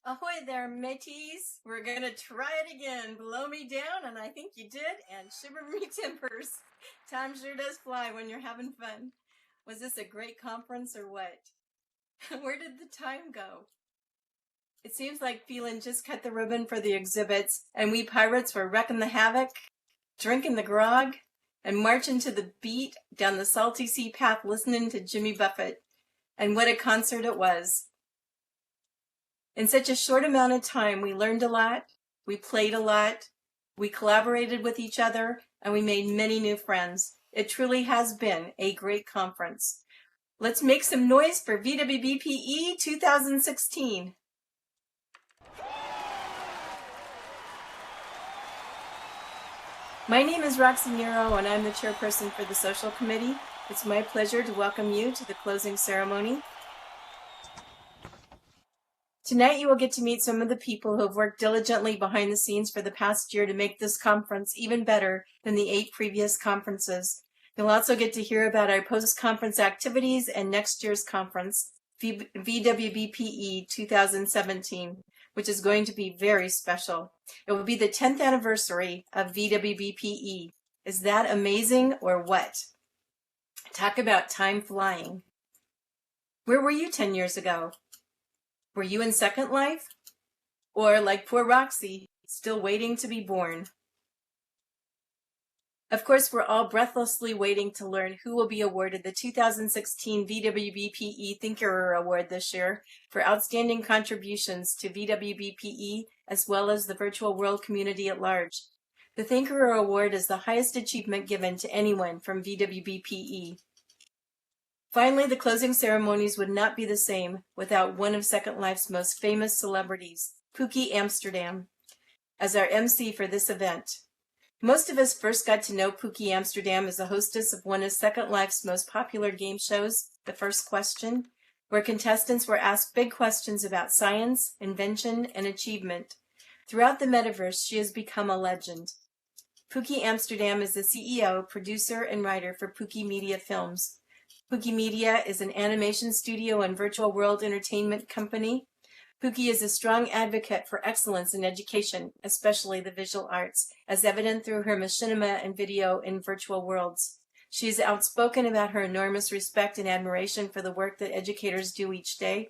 Ahoy there, mateys. We're going to try it again. Blow me down, and I think you did, and shiver me timbers. Time sure does fly when you're having fun. Was this a great conference or what? Where did the time go? It seems like Phelan just cut the ribbon for the exhibits, and we pirates were wrecking the havoc, drinking the grog, and marching to the beat down the salty sea path listening to Jimmy Buffett. And what a concert it was. In such a short amount of time, we learned a lot, we played a lot, we collaborated with each other, and we made many new friends. It truly has been a great conference. Let's make some noise for VWBPE 2016. My name is Roxy Nero, and I'm the chairperson for the Social Committee. It's my pleasure to welcome you to the closing ceremony. Tonight you will get to meet some of the people who have worked diligently behind the scenes for the past year to make this conference even better than the 8 previous conferences. You'll also get to hear about our post-conference activities and next year's conference, VWBPE 2017, which is going to be very special. It will be the 10th anniversary of VWBPE. Is that amazing or what? Talk about time flying. Where were you 10 years ago? Were you in Second Life? Or, like poor Roxy, still waiting to be born? Of course, we're all breathlessly waiting to learn who will be awarded the 2016 VWBPE Thinkerer Award this year for outstanding contributions to VWBPE as well as the virtual world community at large. The Thinkerer Award is the highest achievement given to anyone from VWBPE. Finally, the closing ceremonies would not be the same without one of Second Life's most famous celebrities, Pookie Amsterdam, as our MC for this event. Most of us first got to know Pookie Amsterdam as a hostess of one of Second Life's most popular game shows, The First Question, where contestants were asked big questions about science, invention, and achievement. Throughout the metaverse, she has become a legend. Pookie Amsterdam is the CEO, producer, and writer for Pookie Media Films. Pookie Media is an animation studio and virtual world entertainment company. Pookie is a strong advocate for excellence in education, especially the visual arts, as evident through her machinima and video in virtual worlds. She is outspoken about her enormous respect and admiration for the work that educators do each day.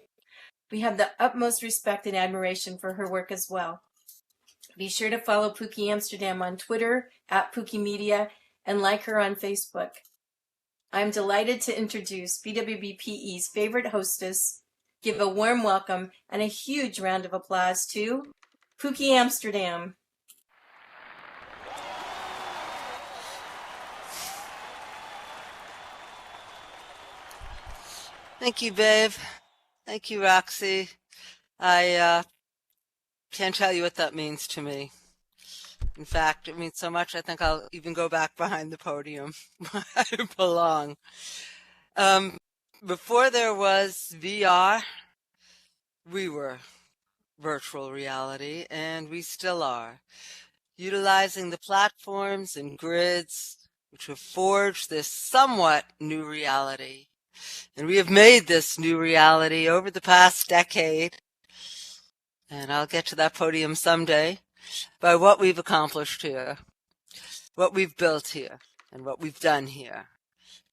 We have the utmost respect and admiration for her work as well. Be sure to follow Pookie Amsterdam on Twitter, @PookieMedia, and like her on Facebook. I'm delighted to introduce VWBPE's favorite hostess, give a warm welcome and a huge round of applause to Pookie Amsterdam. Thank you, babe. Thank you, Roxy. I can't tell you what that means to me. In fact, it means so much I think I'll even go back behind the podium where I belong. Before there was VR, we were virtual reality, and we still are, utilizing the platforms and grids which have forged this somewhat new reality. And we have made this new reality over the past decade, and I'll get to that podium someday, by what we've accomplished here, what we've built here, and what we've done here.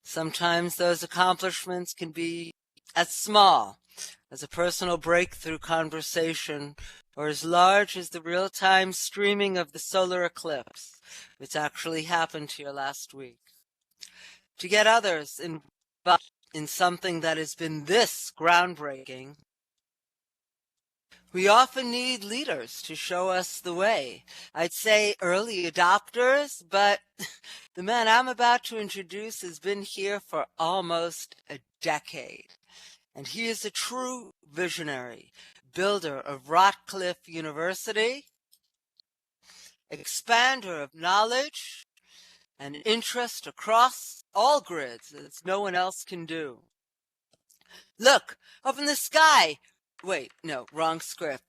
Sometimes those accomplishments can be as small as a personal breakthrough conversation, or as large as the real-time streaming of the solar eclipse, which actually happened here last week. To get others involved in something that has been this groundbreaking, we often need leaders to show us the way. I'd say early adopters, but the man I'm about to introduce has been here for almost a decade. And he is a true visionary, builder of Rockcliffe University, expander of knowledge and interest across all grids as no one else can do. Look, up in the sky. Wait, no, wrong script.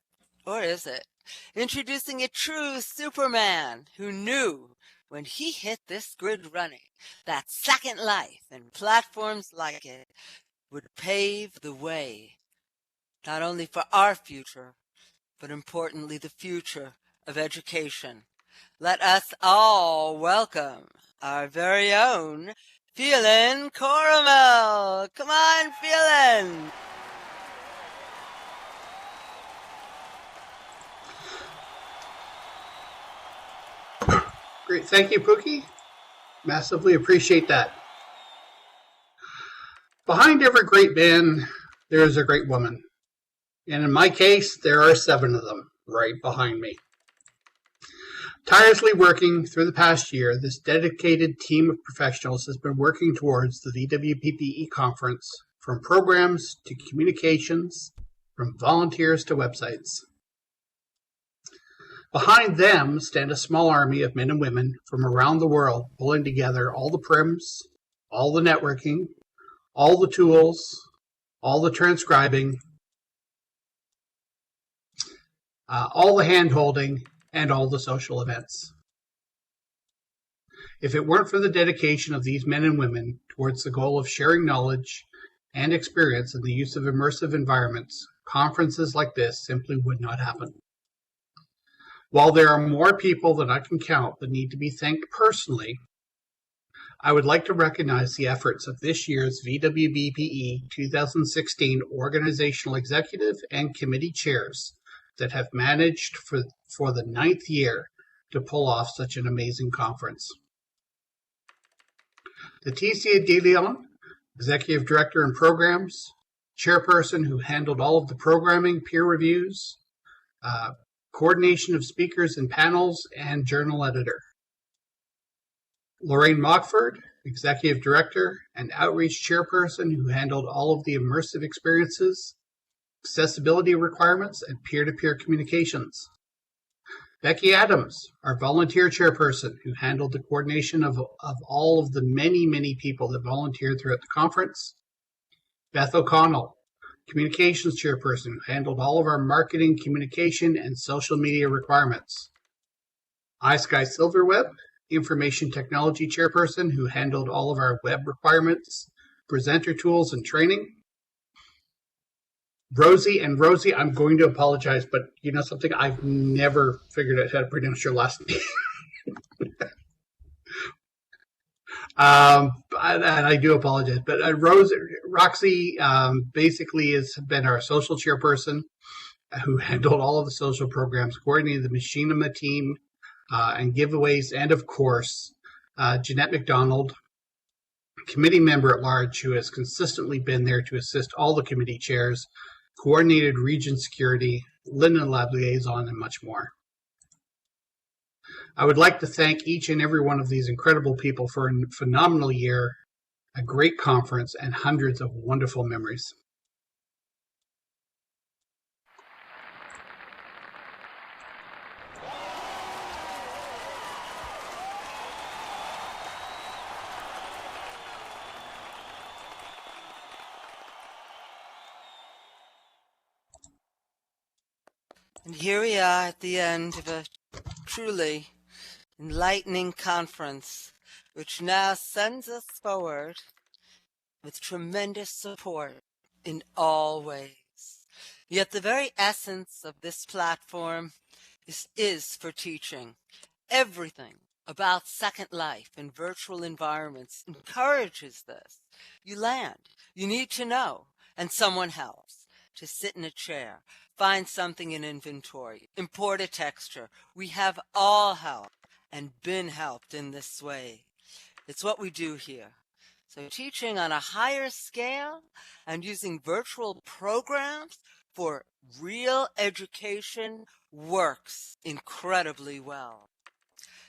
Or is it? Introducing a true Superman who knew when he hit this grid running that Second Life and platforms like it would pave the way, not only for our future, but importantly, the future of education. Let us all welcome our very own Phelan Coramel. Come on, Phelan. Great. Thank you, Pookie. Massively appreciate that. Behind every great man, there is a great woman. And in my case, there are 7 of them right behind me. Tirelessly working through the past year, this dedicated team of professionals has been working towards the VWBPE conference, from programs to communications, from volunteers to websites. Behind them stand a small army of men and women from around the world, pulling together all the prims, all the networking, all the tools, all the transcribing, all the hand-holding, and all the social events. If it weren't for the dedication of these men and women towards the goal of sharing knowledge and experience in the use of immersive environments, conferences like this simply would not happen. While there are more people than I can count that need to be thanked personally, I would like to recognize the efforts of this year's VWBPE 2016 organizational executive and committee chairs that have managed for the 9th year to pull off such an amazing conference. Laetitia De Leon, Executive Director in Programs, Chairperson who handled all of the programming, peer reviews, coordination of speakers and panels, and journal editor. Lorraine Mockford, Executive Director and Outreach Chairperson who handled all of the immersive experiences, accessibility requirements, and peer-to-peer communications. Becky Adams, our volunteer chairperson who handled the coordination of all of the many people that volunteered throughout the conference. Beth O'Connell, communications chairperson who handled all of our marketing, communication, and social media requirements. iSky Silverweb, information technology chairperson who handled all of our web requirements, presenter tools, and training. Rosie, I'm going to apologize, but you know something? I've never figured out how to pronounce your last name. And I do apologize. But Roxy basically has been our social chairperson who handled all of the social programs, coordinated the Machinima team and giveaways, and of course, Jeanette McDonald, committee member at large who has consistently been there to assist all the committee chairs, coordinated region security, Linden Lab liaison, and much more. I would like to thank each and every one of these incredible people for a phenomenal year, a great conference, and hundreds of wonderful memories. And here we are at the end of a truly enlightening conference, which now sends us forward with tremendous support in all ways. Yet the very essence of this platform is for teaching. Everything about Second Life and virtual environments encourages this. You land, you need to know, and someone helps. To sit in a chair, find something in inventory, import a texture. We have all helped and been helped in this way. It's what we do here. So teaching on a higher scale and using virtual programs for real education works incredibly well.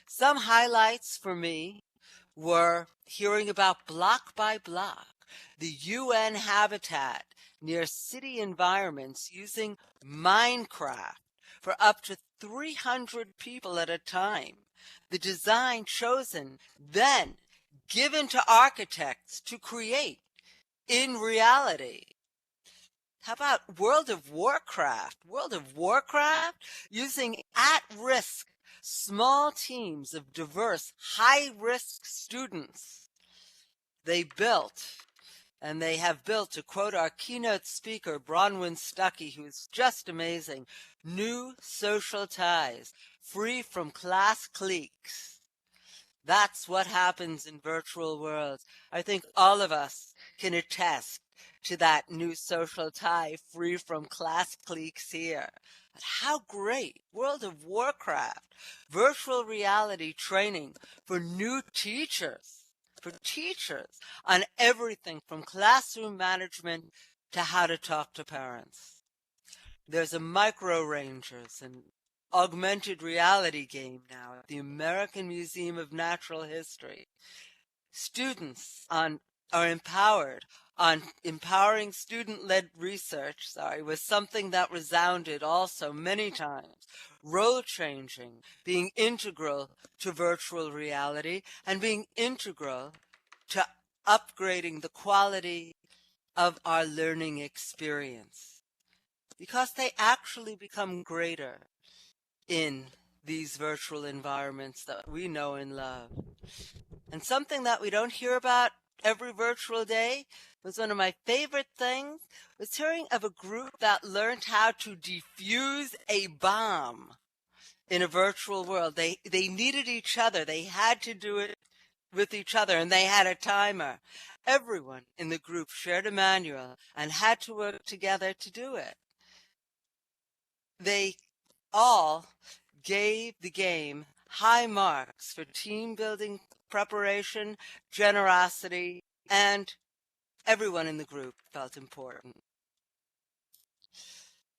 Some highlights for me were hearing about block by block, the UN habitat near city environments using Minecraft for up to 300 people at a time. The design chosen, then given to architects to create in reality. How about World of Warcraft? World of Warcraft using at-risk small teams of diverse, high-risk students. They built And they have built, to quote our keynote speaker, Bronwyn Stuckey, who's just amazing, new social ties, free from class cliques. That's what happens in virtual worlds. I think all of us can attest to that new social tie, free from class cliques here. But how great! World of Warcraft, virtual reality training for new teachers, on everything from classroom management to how to talk to parents. There's a Micro Rangers and augmented reality game now at the American Museum of Natural History. Students are empowered on empowering student-led research, was something that resounded also many times. Role changing, being integral to virtual reality and being integral to upgrading the quality of our learning experience, because they actually become greater in these virtual environments that we know and love. And something that we don't hear about every virtual day was one of my favorite things, was hearing of a group that learned how to defuse a bomb in a virtual world. They needed each other. They had to do it with each other, and they had a timer. Everyone in the group shared a manual and had to work together to do it. They all gave the game high marks for team building preparation, generosity, and everyone in the group felt important.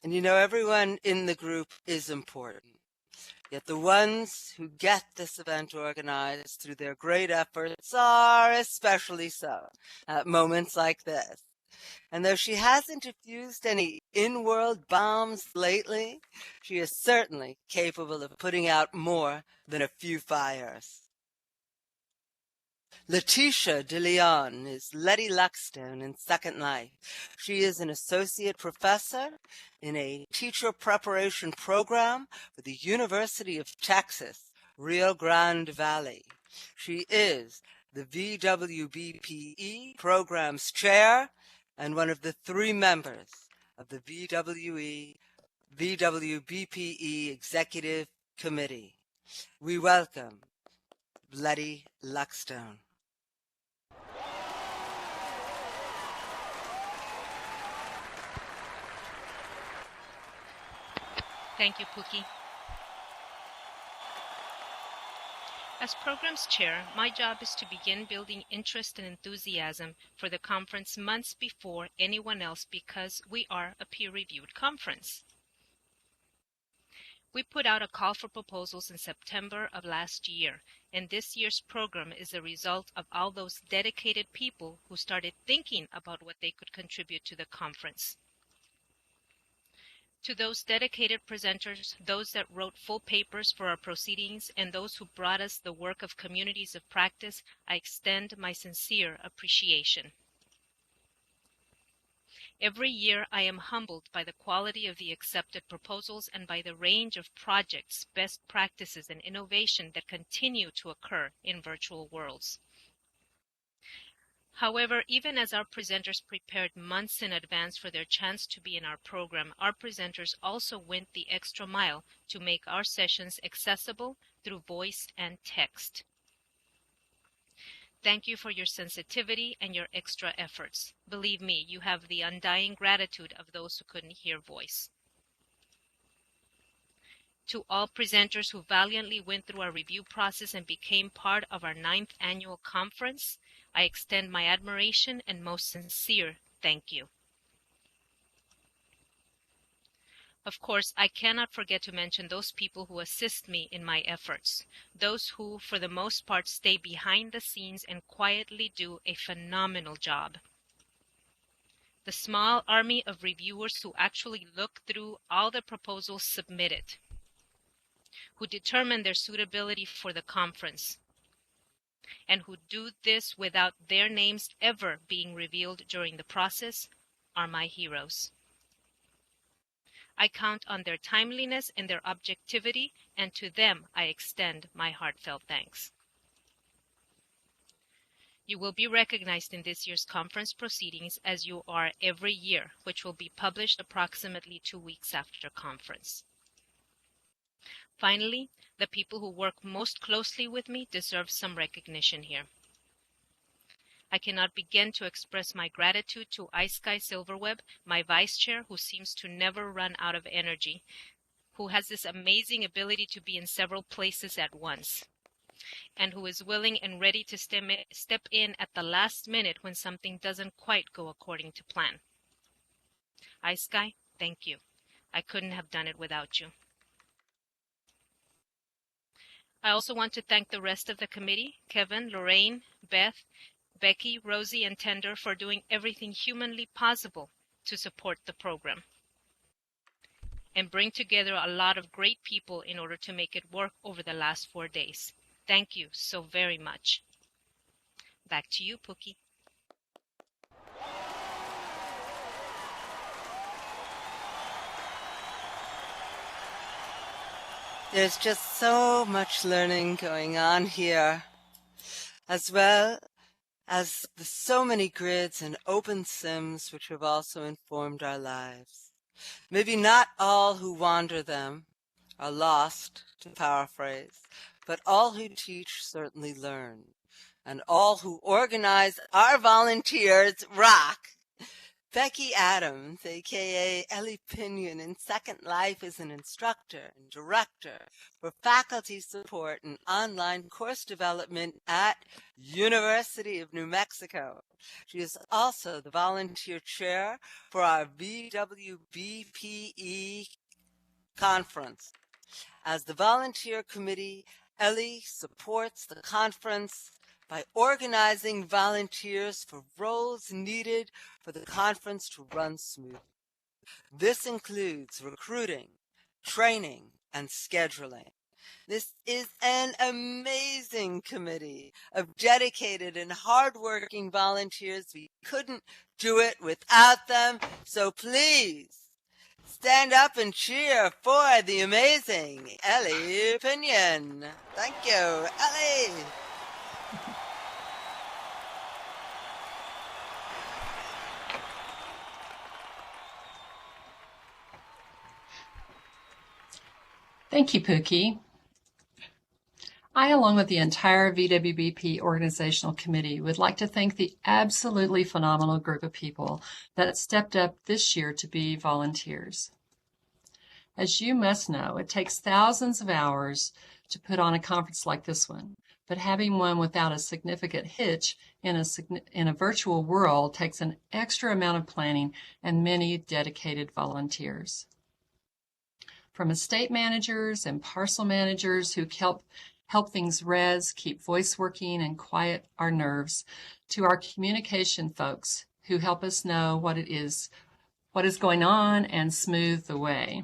And everyone in the group is important. Yet the ones who get this event organized through their great efforts are especially so at moments like this. And though she hasn't diffused any in-world bombs lately, she is certainly capable of putting out more than a few fires. Letitia de Leon is Letty Luckstone in Second Life. She is an associate professor in a teacher preparation program with the University of Texas, Rio Grande Valley. She is the VWBPE program's chair and one of the 3 members of the VWBPE Executive Committee. We welcome Letty Luckstone. Thank you, Pookie. As Programs Chair, my job is to begin building interest and enthusiasm for the conference months before anyone else, because we are a peer-reviewed conference. We put out a call for proposals in September of last year, and this year's program is a result of all those dedicated people who started thinking about what they could contribute to the conference. To those dedicated presenters, those that wrote full papers for our proceedings, and those who brought us the work of communities of practice, I extend my sincere appreciation. Every year I am humbled by the quality of the accepted proposals and by the range of projects, best practices, and innovation that continue to occur in virtual worlds. However, even as our presenters prepared months in advance for their chance to be in our program, our presenters also went the extra mile to make our sessions accessible through voice and text. Thank you for your sensitivity and your extra efforts. Believe me, you have the undying gratitude of those who couldn't hear voice. To all presenters who valiantly went through our review process and became part of our 9th annual conference, I extend my admiration and most sincere thank you. Of course, I cannot forget to mention those people who assist me in my efforts, those who, for the most part, stay behind the scenes and quietly do a phenomenal job. The small army of reviewers who actually look through all the proposals submitted, who determine their suitability for the conference, and who do this without their names ever being revealed during the process, are my heroes. I count on their timeliness and their objectivity, and to them I extend my heartfelt thanks. You will be recognized in this year's conference proceedings as you are every year, which will be published approximately 2 weeks after conference. Finally, the people who work most closely with me deserve some recognition here. I cannot begin to express my gratitude to iSky Silverweb, my vice chair, who seems to never run out of energy, who has this amazing ability to be in several places at once, and who is willing and ready to step in at the last minute when something doesn't quite go according to plan. iSky, thank you. I couldn't have done it without you. I also want to thank the rest of the committee, Kevin, Lorraine, Beth, Becky, Rosie, and Tender, for doing everything humanly possible to support the program and bring together a lot of great people in order to make it work over the last 4 days. Thank you so very much. Back to you, Pookie. There's just so much learning going on here, as well as the so many grids and open sims which have also informed our lives. Maybe not all who wander them are lost, to paraphrase, but all who teach certainly learn, and all who organize our volunteers rock. Becky Adams, a.k.a. Ellie Pinion, in Second Life, is an instructor and director for faculty support and online course development at University of New Mexico. She is also the volunteer chair for our VWBPE conference. As the volunteer committee, Ellie supports the conference by organizing volunteers for roles needed for the conference to run smoothly. This includes recruiting, training, and scheduling. This is an amazing committee of dedicated and hardworking volunteers. We couldn't do it without them, so please stand up and cheer for the amazing Ellie Pinion. Thank you, Ellie. Thank you, Pookie. I, along with the entire VWBP organizational committee, would like to thank the absolutely phenomenal group of people that stepped up this year to be volunteers. As you must know, it takes thousands of hours to put on a conference like this one, but having one without a significant hitch in a virtual world takes an extra amount of planning and many dedicated volunteers. From estate managers and parcel managers who help things res, keep voice working, and quiet our nerves, to our communication folks who help us know what is going on and smooth the way.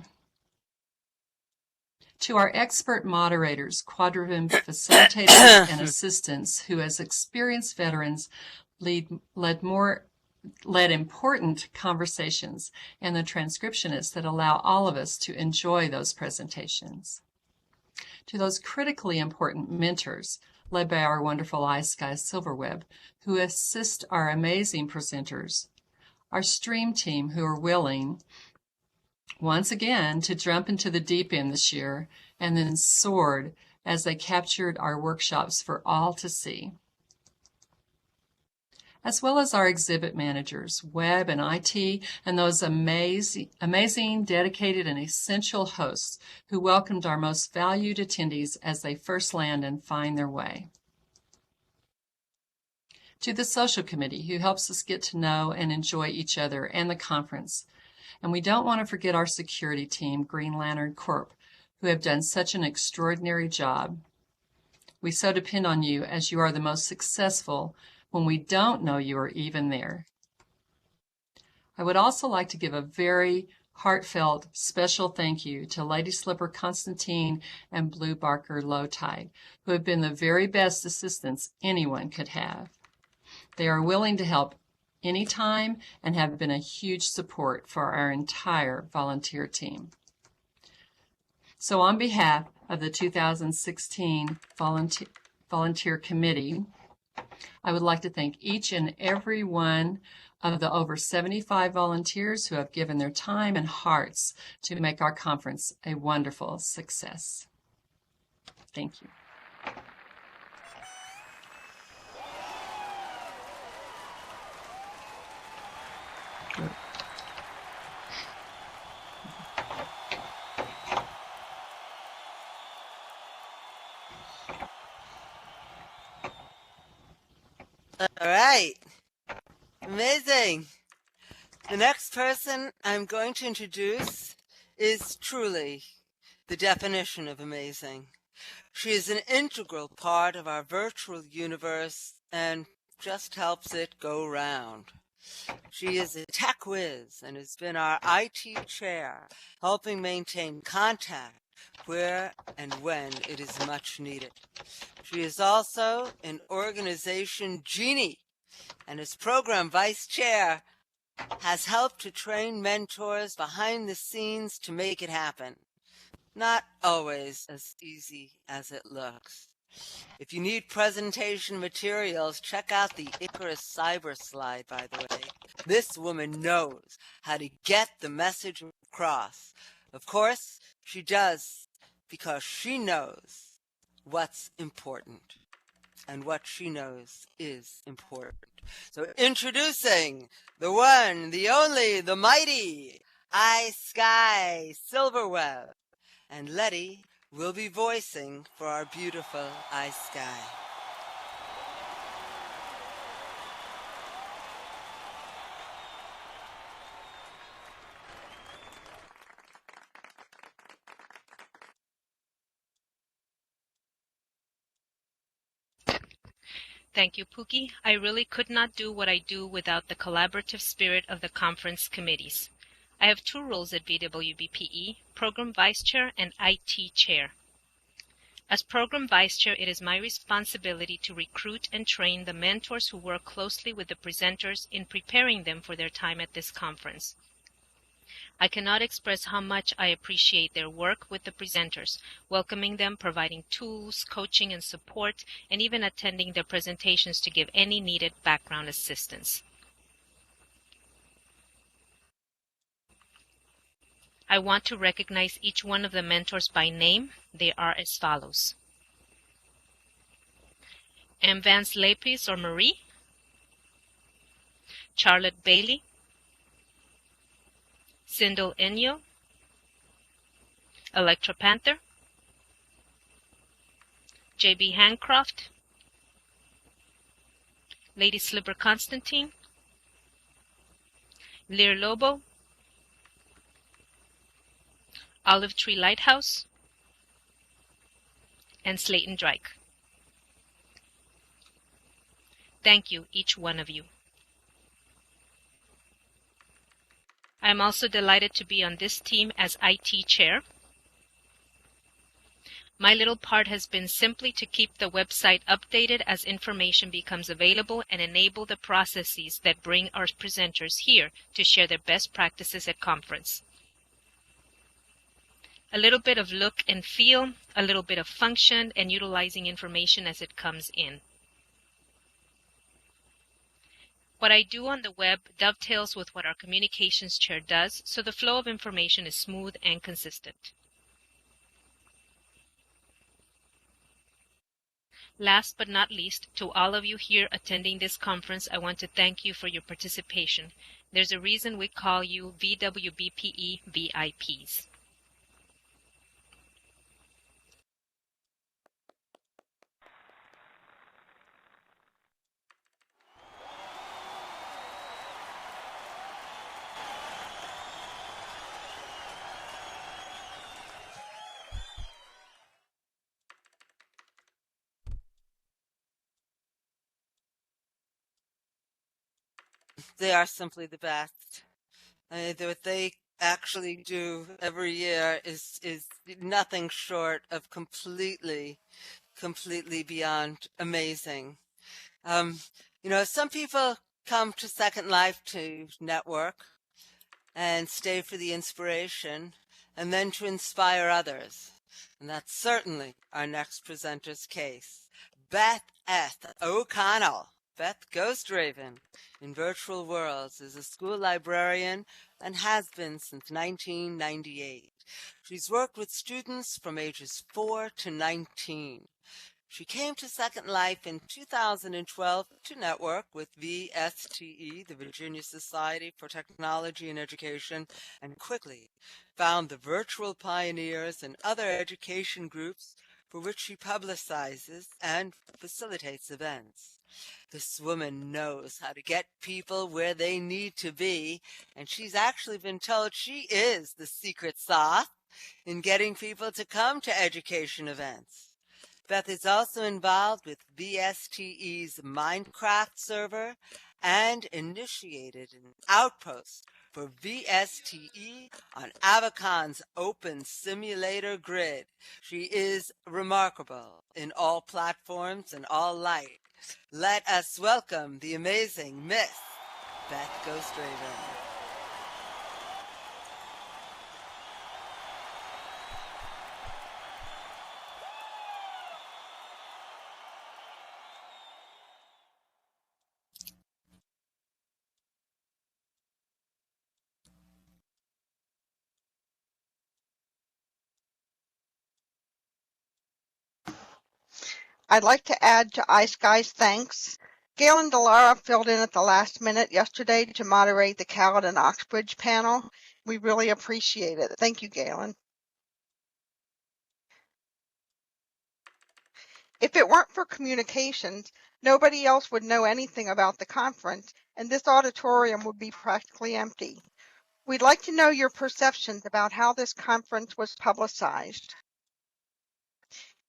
To our expert moderators, quadroon facilitators, and assistants who, as experienced veterans, led important conversations, and the transcriptionists that allow all of us to enjoy those presentations. To those critically important mentors, led by our wonderful iSky Silverweb, who assist our amazing presenters, our stream team who are willing, once again, to jump into the deep end this year and then soared as they captured our workshops for all to see, as well as our exhibit managers, web and IT, and those amazing, dedicated, and essential hosts who welcomed our most valued attendees as they first land and find their way. To the social committee, who helps us get to know and enjoy each other and the conference. And we don't want to forget our security team, Green Lantern Corp., who have done such an extraordinary job. We so depend on you, as you are the most successful when we don't know you are even there. I would also like to give a very heartfelt special thank you to Lady Slipper Constantine and Blue Barker Lowtide, who have been the very best assistants anyone could have. They are willing to help anytime and have been a huge support for our entire volunteer team. So on behalf of the 2016 Volunteer Committee, I would like to thank each and every one of the over 75 volunteers who have given their time and hearts to make our conference a wonderful success. Thank you. All right. Amazing. The next person I'm going to introduce is truly the definition of amazing. She is an integral part of our virtual universe and just helps it go round. She is a tech whiz and has been our IT chair, helping maintain contact where and when it is much needed. She is also an organization genie, and as program vice chair, has helped to train mentors behind the scenes to make it happen. Not always as easy as it looks. If you need presentation materials, check out the Icarus Cyber slide, by the way. This woman knows how to get the message across. Of course, she does because she knows what's important. And what she knows is important. So introducing the one, the only, the mighty iSky Silverweb. And Letty will be voicing for our beautiful iSky. Thank you, Pookie. I really could not do what I do without the collaborative spirit of the conference committees. I have two roles at VWBPE, Program Vice Chair and IT Chair. As Program Vice Chair, it is my responsibility to recruit and train the mentors who work closely with the presenters in preparing them for their time at this conference. I cannot express how much I appreciate their work with the presenters, welcoming them, providing tools, coaching and support, and even attending their presentations to give any needed background assistance. I want to recognize each one of the mentors by name. They are as follows. M. Vance Lapis or Marie, Charlotte Bailey, Sindel Enyo, Electra Panther, J.B. Hancroft, Lady Slipper Constantine, Lear Lobo, Olive Tree Lighthouse, and Slayton Drake. Thank you, each one of you. I am also delighted to be on this team as IT Chair. My little part has been simply to keep the website updated as information becomes available and enable the processes that bring our presenters here to share their best practices at conference. A little bit of look and feel, a little bit of function, and utilizing information as it comes in. What I do on the web dovetails with what our communications chair does, so the flow of information is smooth and consistent. Last but not least, to all of you here attending this conference, I want to thank you for your participation. There's a reason we call you VWBPE VIPs. They are simply the best. What they actually do every year is nothing short of completely beyond amazing. Some people come to Second Life to network and stay for the inspiration and then to inspire others. And that's certainly our next presenter's case. Beth S. O'Connell. Beth Ghost Raven in Virtual Worlds is a school librarian and has been since 1998. She's worked with students from ages 4 to 19. She came to Second Life in 2012 to network with VSTE, the Virginia Society for Technology and Education, and quickly found the Virtual Pioneers and other education groups for which she publicizes and facilitates events. This woman knows how to get people where they need to be, and she's actually been told she is the secret sauce in getting people to come to education events. Beth is also involved with VSTE's Minecraft server and initiated an outpost for VSTE on Avacon's open simulator grid. She is remarkable in all platforms and all light. Let us welcome the amazing Miss Beth Ghost Raven. I'd like to add to Ice Guy's thanks. Gail and Delara filled in at the last minute yesterday to moderate the Cowlett and Oxbridge panel. We really appreciate it. Thank you, Galen. If it weren't for communications, nobody else would know anything about the conference, and this auditorium would be practically empty. We'd like to know your perceptions about how this conference was publicized.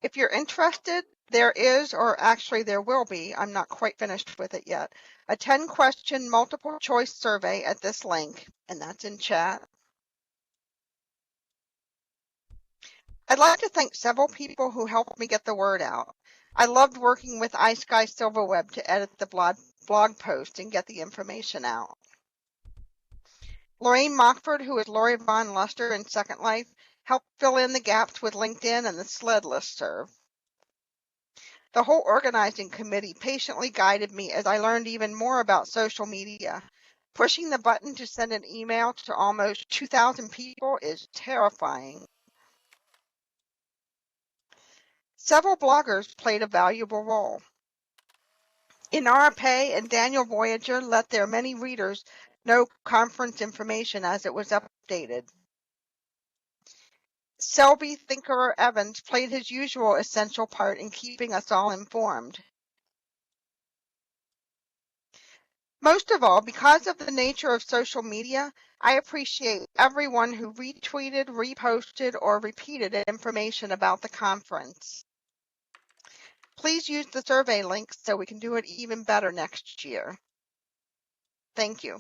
If you're interested, there is, or actually there will be, I'm not quite finished with it yet, a 10-question multiple choice survey at this link, and that's in chat. I'd like to thank several people who helped me get the word out. I loved working with Ice Guy Silverweb to edit the blog post and get the information out. Lorraine Mockford, who is Lori Von Luster in Second Life, helped fill in the gaps with LinkedIn and the SLED listserv. The whole organizing committee patiently guided me as I learned even more about social media. Pushing the button to send an email to almost 2,000 people is terrifying. Several bloggers played a valuable role. Inara Pay and Daniel Voyager let their many readers know conference information as it was updated. Selby Thinkerer Evans played his usual essential part in keeping us all informed. Most of all, because of the nature of social media, I appreciate everyone who retweeted, reposted, or repeated information about the conference. Please use the survey links so we can do it even better next year. Thank you.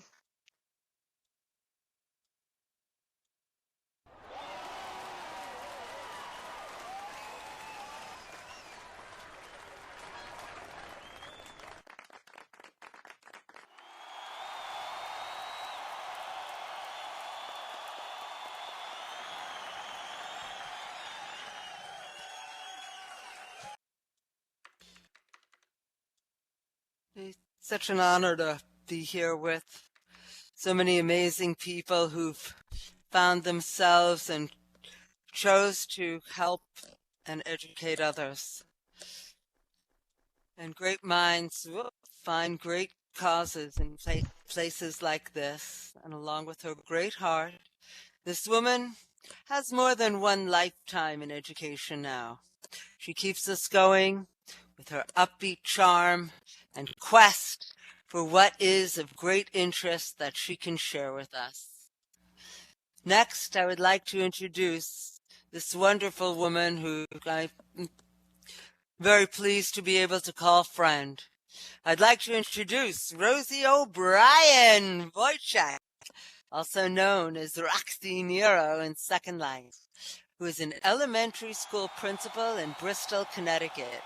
It's such an honor to be here with so many amazing people who've found themselves and chose to help and educate others. And great minds find great causes in places like this. And along with her great heart, this woman has more than one lifetime in education now. She keeps us going with her upbeat charm and quest for what is of great interest that she can share with us. Next, I would like to introduce this wonderful woman who I'm very pleased to be able to call friend. I'd like to introduce Rosie O'Brien Wojciak, also known as Roxy Nero in Second Life, who is an elementary school principal in Bristol, Connecticut.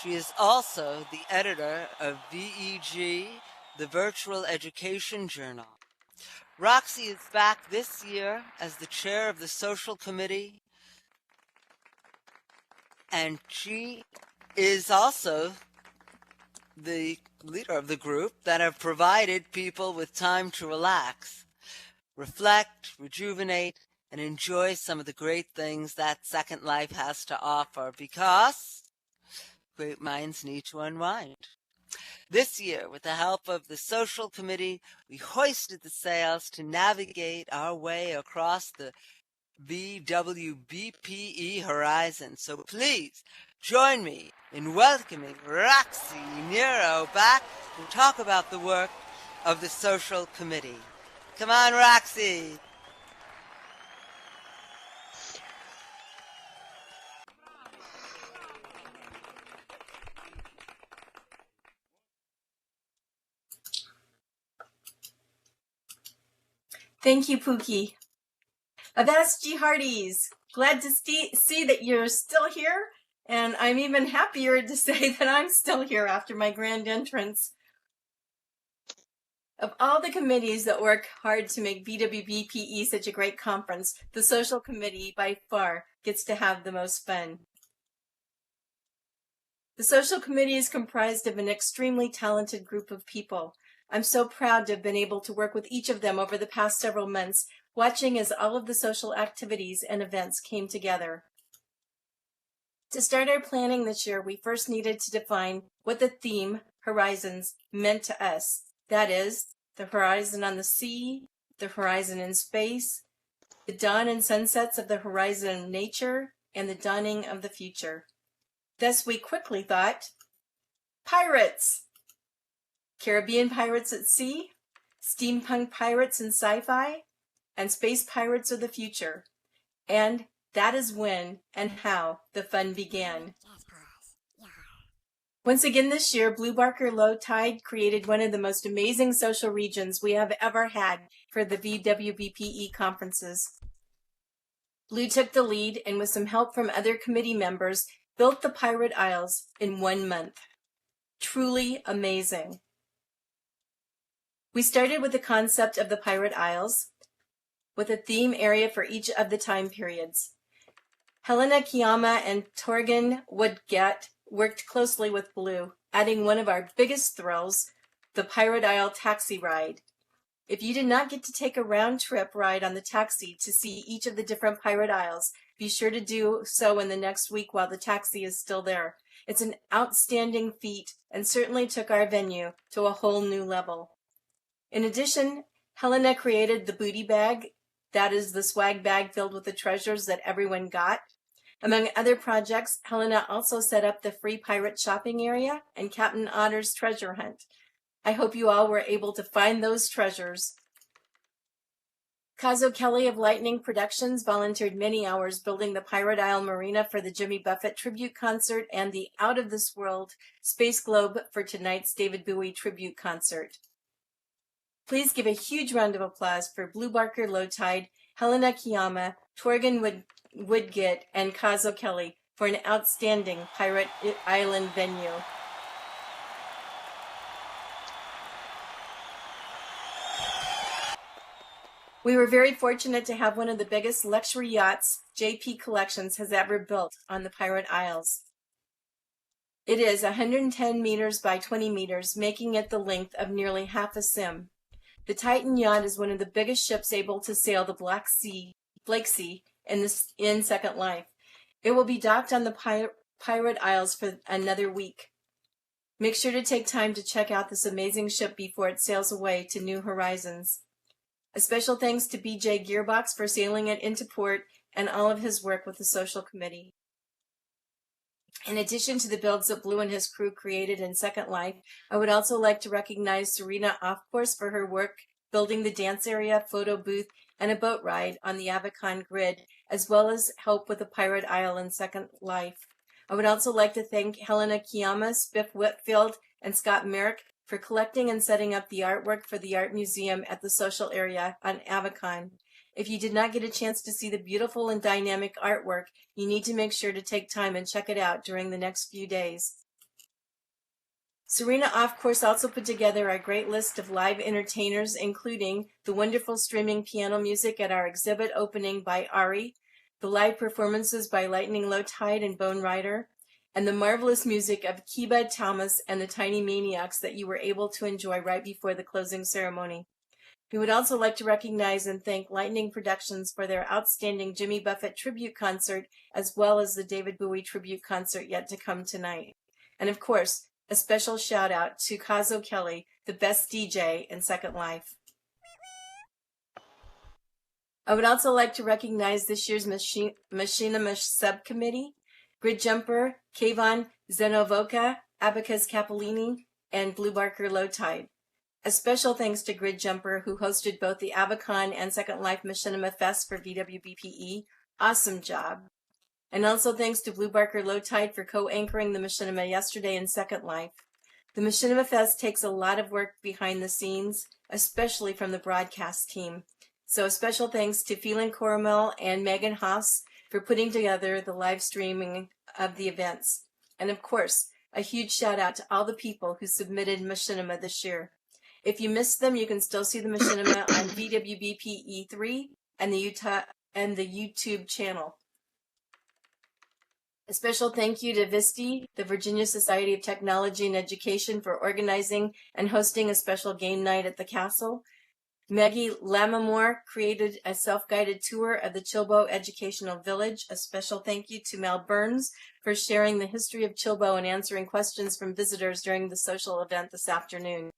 She is also the editor of VEG, the Virtual Education Journal. Roxy is back this year as the chair of the social committee, and she is also the leader of the group that have provided people with time to relax, reflect, rejuvenate, and enjoy some of the great things that Second Life has to offer, because great minds need to unwind. This year, with the help of the social committee, we hoisted the sails to navigate our way across the VWBPE horizon. So please join me in welcoming Roxy Nero back to talk about the work of the social committee. Come on, Roxy. Thank you, Pookie. Avast ye hearties. Glad to see that you're still here, and I'm even happier to say that I'm still here after my grand entrance. Of all the committees that work hard to make VWBPE such a great conference, the social committee by far gets to have the most fun. The social committee is comprised of an extremely talented group of people. I'm so proud to have been able to work with each of them over the past several months, watching as all of the social activities and events came together. To start our planning this year, we first needed to define what the theme, Horizons, meant to us. That is, the horizon on the sea, the horizon in space, the dawn and sunsets of the horizon of nature, and the dawning of the future. Thus, we quickly thought, pirates! Caribbean pirates at sea, steampunk pirates in sci-fi, and space pirates of the future. And that is when and how the fun began. Once again this year, Blue Barker Low Tide created one of the most amazing social regions we have ever had for the VWBPE conferences. Blue took the lead and with some help from other committee members, built the Pirate Isles in 1 month. Truly amazing. We started with the concept of the Pirate Isles, with a theme area for each of the time periods. Helena Kiyama and Torgen Woodgat worked closely with Blue, adding one of our biggest thrills, the Pirate Isle taxi ride. If you did not get to take a round-trip ride on the taxi to see each of the different Pirate Isles, be sure to do so in the next week while the taxi is still there. It's an outstanding feat and certainly took our venue to a whole new level. In addition, Helena created the booty bag, that is the swag bag filled with the treasures that everyone got. Among other projects, Helena also set up the free pirate shopping area and Captain Otter's treasure hunt. I hope you all were able to find those treasures. Kazo Kelly of Lightning Productions volunteered many hours building the Pirate Isle Marina for the Jimmy Buffett tribute concert and the Out of This World Space Globe for tonight's David Bowie tribute concert. Please give a huge round of applause for Blue Barker Low Tide, Helena Kiyama, Torgen Woodgit, and Kazo Kelly for an outstanding Pirate Island venue. We were very fortunate to have one of the biggest luxury yachts JP Collections has ever built on the Pirate Isles. It is 110 meters by 20 meters, making it the length of nearly half a sim. The Titan yacht is one of the biggest ships able to sail the Blake Sea in Second Life. It will be docked on the Pirate Isles for another week. Make sure to take time to check out this amazing ship before it sails away to new horizons. A special thanks to BJ Gearbox for sailing it into port and all of his work with the social committee. In addition to the builds that Blue and his crew created in Second Life, I would also like to recognize Serena Offcourse for her work building the dance area, photo booth, and a boat ride on the Avacon grid, as well as help with the Pirate Isle in Second Life. I would also like to thank Helena Kiyama, Spiff Whitfield, and Scott Merrick for collecting and setting up the artwork for the art museum at the social area on Avacon. If you did not get a chance to see the beautiful and dynamic artwork, you need to make sure to take time and check it out during the next few days. Serena Offcourse also put together a great list of live entertainers, including the wonderful streaming piano music at our exhibit opening by Ari, the live performances by Lightning Low Tide and Bone Rider, and the marvelous music of Kiba Thomas and the Tiny Maniacs that you were able to enjoy right before the closing ceremony. We would also like to recognize and thank Lightning Productions for their outstanding Jimmy Buffett tribute concert, as well as the David Bowie tribute concert yet to come tonight. And of course, a special shout out to Kazo Kelly, the best DJ in Second Life. I would also like to recognize this year's Machinima Subcommittee, Grid Jumper, Kayvon Zenovoka, Abacus Capolini, and Blue Barker Low Tide. A special thanks to Grid Jumper, who hosted both the Avacon and Second Life Machinima Fest for VWBPE. Awesome job. And also thanks to Blue Barker Low Tide for co-anchoring the Machinima yesterday in Second Life. The Machinima Fest takes a lot of work behind the scenes, especially from the broadcast team. So a special thanks to Phelan Coromel and Megan Haas for putting together the live streaming of the events. And of course, a huge shout out to all the people who submitted Machinima this year. If you missed them, you can still see the Machinima on VWBPE3 and the YouTube channel. A special thank you to VISTI, the Virginia Society of Technology and Education, for organizing and hosting a special game night at the castle. Maggie Lamamore created a self-guided tour of the Chilbo Educational Village. A special thank you to Mel Burns for sharing the history of Chilbo and answering questions from visitors during the social event this afternoon.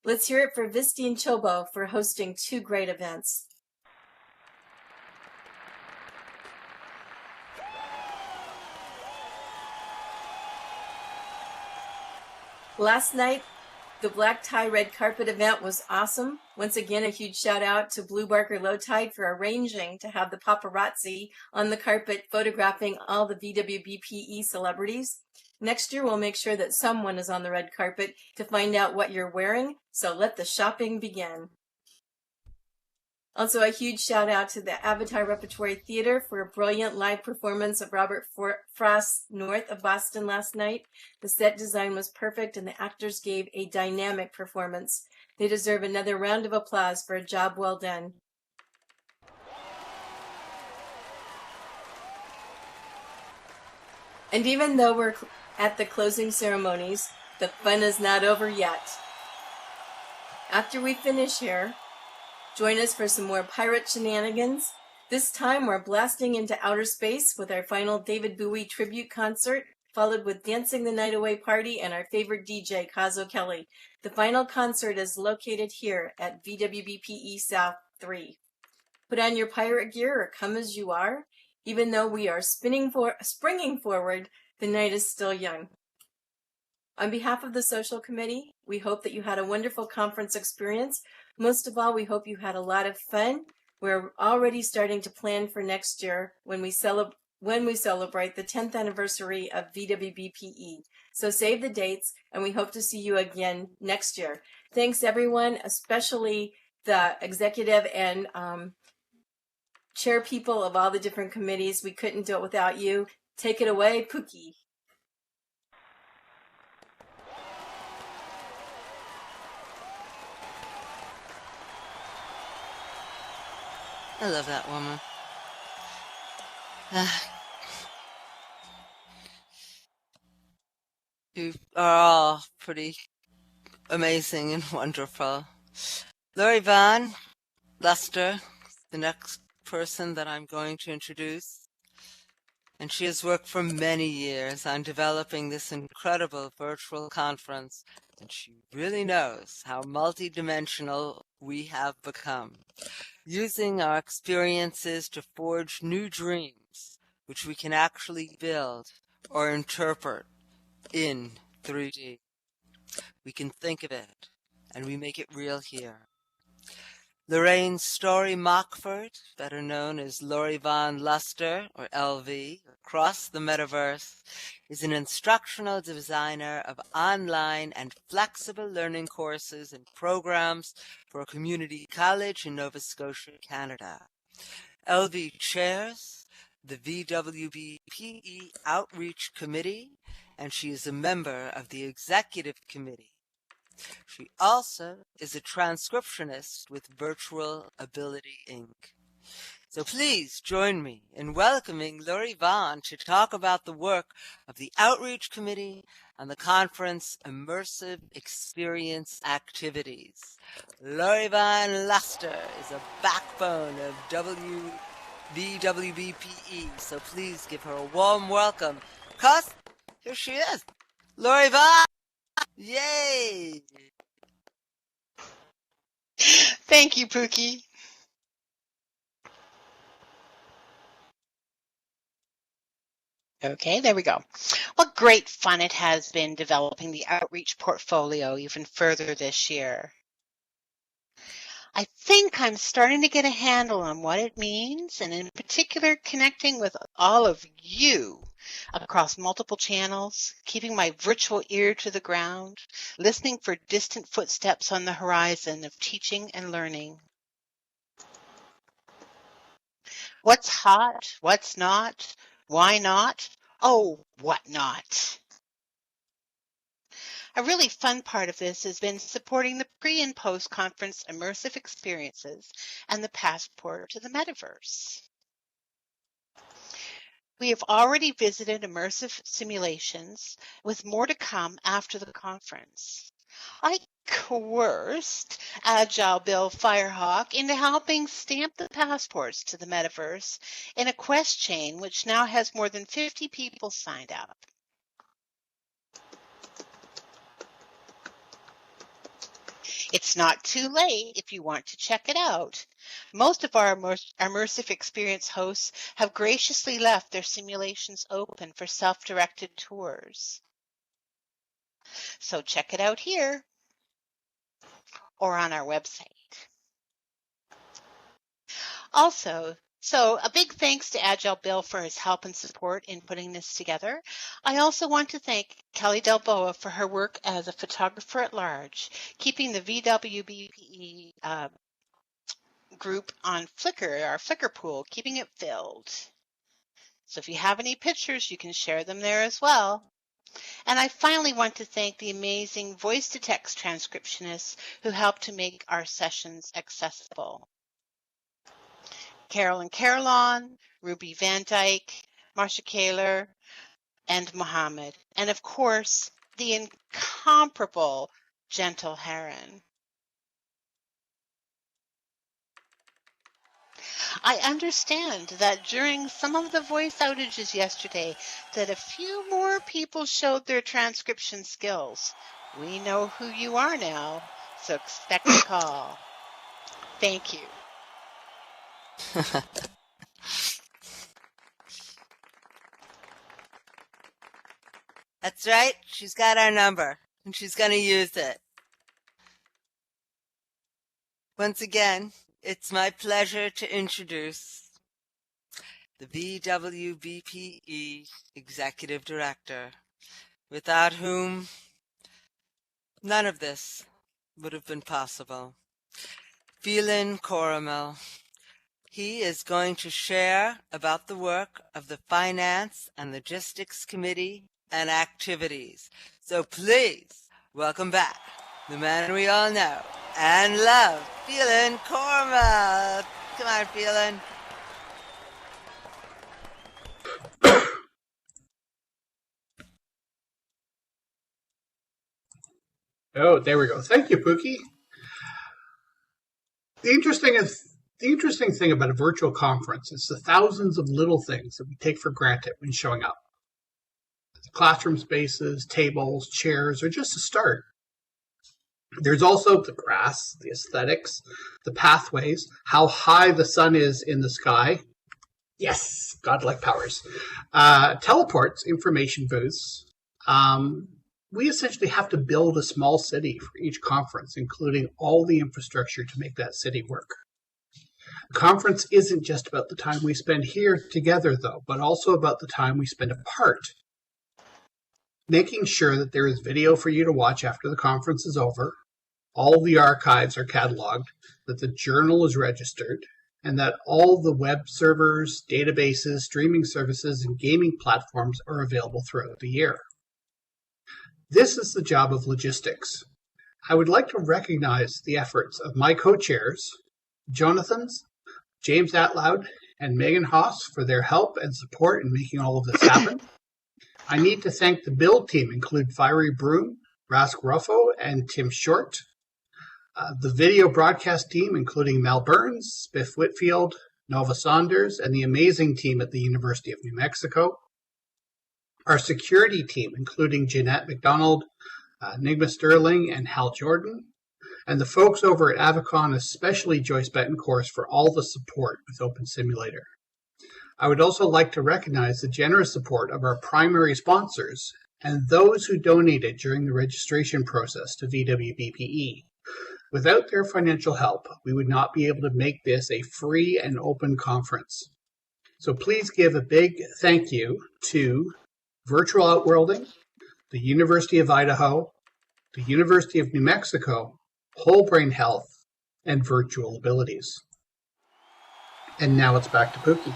Let's hear it for Visti and Chilbo for hosting two great events. Last night, the Black Tie Red Carpet event was awesome. Once again, a huge shout out to Blue Barker Low Tide for arranging to have the paparazzi on the carpet photographing all the VWBPE celebrities. Next year, we'll make sure that someone is on the red carpet to find out what you're wearing, so let the shopping begin. Also, a huge shout out to the Avatar Repertory Theater for a brilliant live performance of Robert Frost's North of Boston last night. The set design was perfect and the actors gave a dynamic performance. They deserve another round of applause for a job well done. And even though we're at the closing ceremonies, the fun is not over yet. After we finish here, join us for some more pirate shenanigans. This time we're blasting into outer space with our final David Bowie tribute concert, followed with Dancing the Night Away party and our favorite DJ, Kazo Kelly. The final concert is located here at VWBPE South 3. Put on your pirate gear or come as you are. Even though we are springing forward, the night is still young. On behalf of the social committee, we hope that you had a wonderful conference experience. Most of all, we hope you had a lot of fun. We're already starting to plan for next year when we celebrate the 10th anniversary of VWBPE. So save the dates, and we hope to see you again next year. Thanks, everyone, especially the executive and chair people of all the different committees. We couldn't do it without you. Take it away, Pookie. I love that woman. You are all pretty amazing and wonderful. Lori Von Lester, the next person that I'm going to introduce, and she has worked for many years on developing this incredible virtual conference, and she really knows how multidimensional we have become, using our experiences to forge new dreams, which we can actually build or interpret in 3D. We can think of it, and we make it real here. Lorraine Story Mockford, better known as Lori Von Luster, or LV, across the metaverse, is an instructional designer of online and flexible learning courses and programs for a community college in Nova Scotia, Canada. LV chairs the VWBPE Outreach Committee, and she is a member of the Executive Committee. She also is a transcriptionist with Virtual Ability, Inc. So please join me in welcoming Lori Vaughn to talk about the work of the Outreach Committee and the conference Immersive Experience Activities. Lori Vaughn Luster is a backbone of VWBPE, so please give her a warm welcome. 'Cause here she is, Lori Vaughn! Yay! Thank you, Pookie. Okay, there we go. What great fun it has been developing the outreach portfolio even further this year. I think I'm starting to get a handle on what it means, and in particular connecting with all of you across multiple channels, keeping my virtual ear to the ground, listening for distant footsteps on the horizon of teaching and learning. What's hot? What's not? Why not? Oh, what not? A really fun part of this has been supporting the pre- and post-conference immersive experiences and the passport to the metaverse. We have already visited immersive simulations, with more to come after the conference. I coerced Agile Bill Firehawk into helping stamp the passports to the metaverse in a quest chain which now has more than 50 people signed up. It's not too late if you want to check it out. Most of our immersive experience hosts have graciously left their simulations open for self-directed tours. So check it out here or on our website. Also, a big thanks to Agile Bill for his help and support in putting this together. I also want to thank Kelly Delboa for her work as a photographer at large, keeping the VWBPE group on Flickr, our Flickr pool, keeping it filled. So if you have any pictures, you can share them there as well. And I finally want to thank the amazing voice-to-text transcriptionists who helped to make our sessions accessible. Carolyn Carolon, Ruby Van Dyke, Marsha Kaler, and Mohammed. And of course, the incomparable Gentle Heron. I understand that during some of the voice outages yesterday that a few more people showed their transcription skills. We know who you are now, so expect a call. Thank you. That's right, she's got our number, and she's going to use it. Once again, it's my pleasure to introduce the VWBPE Executive Director, without whom none of this would have been possible. Phelan Coramel. He is going to share about the work of the Finance and Logistics Committee and activities. So please welcome back the man we all know and love, Phelan Coramel. Come on, Phelan. Oh, there we go. Thank you, Pookie. The interesting thing about a virtual conference is the thousands of little things that we take for granted when showing up. The classroom spaces, tables, chairs are just a start. There's also the grass, the aesthetics, the pathways, how high the sun is in the sky. Yes, godlike powers. Teleports, information booths. We essentially have to build a small city for each conference, including all the infrastructure to make that city work. The conference isn't just about the time we spend here together, though, but also about the time we spend apart. Making sure that there is video for you to watch after the conference is over, all the archives are cataloged, that the journal is registered, and that all the web servers, databases, streaming services, and gaming platforms are available throughout the year. This is the job of logistics. I would like to recognize the efforts of my co-chairs, Jonathan's, James Atloud, and Megan Haas for their help and support in making all of this happen. I need to thank the build team, including Fiery Broom, Rask Ruffo, and Tim Short. The video broadcast team, including Mel Burns, Spiff Whitfield, Nova Saunders, and the amazing team at the University of New Mexico. Our security team, including Jeanette McDonald, Nigma Sterling, and Hal Jordan. And the folks over at Avicon, especially Joyce Betancourt, for all the support with Open Simulator. I would also like to recognize the generous support of our primary sponsors and those who donated during the registration process to VWBPE. Without their financial help, we would not be able to make this a free and open conference. So please give a big thank you to Virtual Outworlding, the University of Idaho, the University of New Mexico, Whole Brain Health, and Virtual Abilities. And now it's back to Pookie.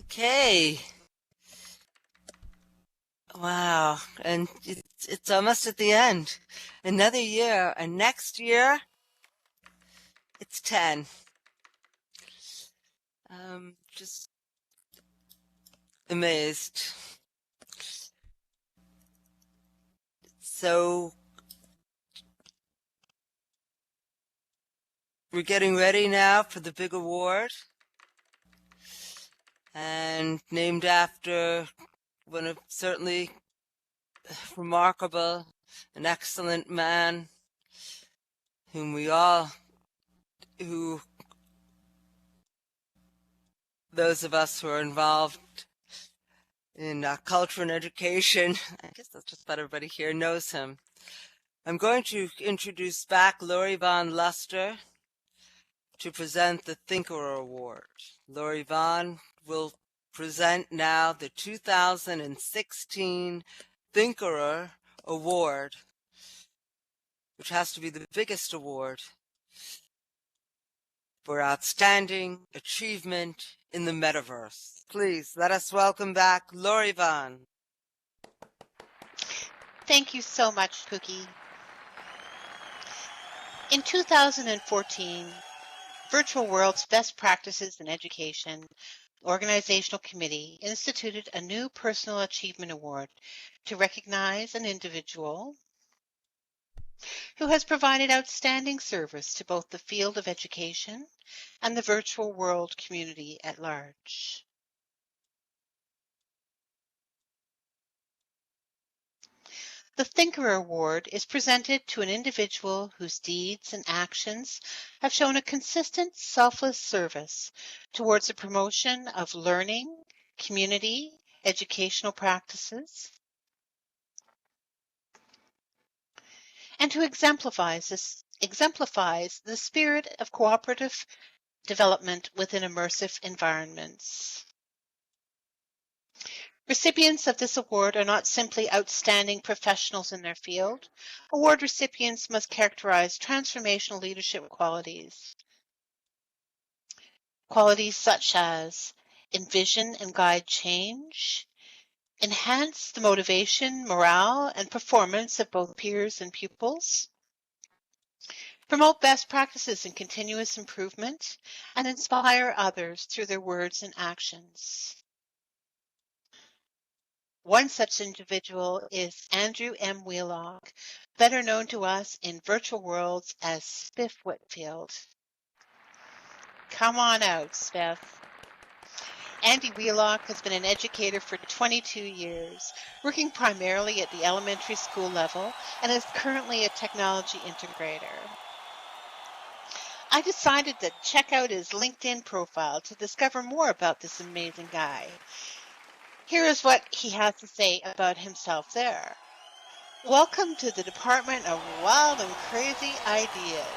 Okay. Wow. And it's almost at the end. Another year. And next year, it's 10. Just amazed. So we're getting ready now for the big award. And named after one of certainly remarkable, an excellent man those of us who are involved in culture and education, I guess that's just about everybody here knows him. I'm going to introduce back Lori Von Luster to present the Thinkerer Award. Lori Von will present now the 2016 Thinkerer Award, which has to be the biggest award for outstanding achievement in the metaverse. Please let us welcome back Lori Von. Thank you so much, Pookie. In 2014, Virtual World's Best Practices in Education Organizational Committee instituted a new Personal Achievement Award to recognize an individual who has provided outstanding service to both the field of education and the virtual world community at large. The Thinkerer Award is presented to an individual whose deeds and actions have shown a consistent, selfless service towards the promotion of learning, community, educational practices, and who exemplifies the spirit of cooperative development within immersive environments. Recipients of this award are not simply outstanding professionals in their field. Award recipients must characterize transformational leadership qualities. Qualities such as envision and guide change, enhance the motivation, morale, and performance of both peers and pupils, promote best practices and continuous improvement, and inspire others through their words and actions. One such individual is Andrew M. Wheelock, better known to us in virtual worlds as Spiff Whitfield. Come on out, Spiff. Andy Wheelock has been an educator for 22 years, working primarily at the elementary school level, and is currently a technology integrator. I decided to check out his LinkedIn profile to discover more about this amazing guy. Here is what he has to say about himself there. Welcome to the Department of Wild and Crazy Ideas.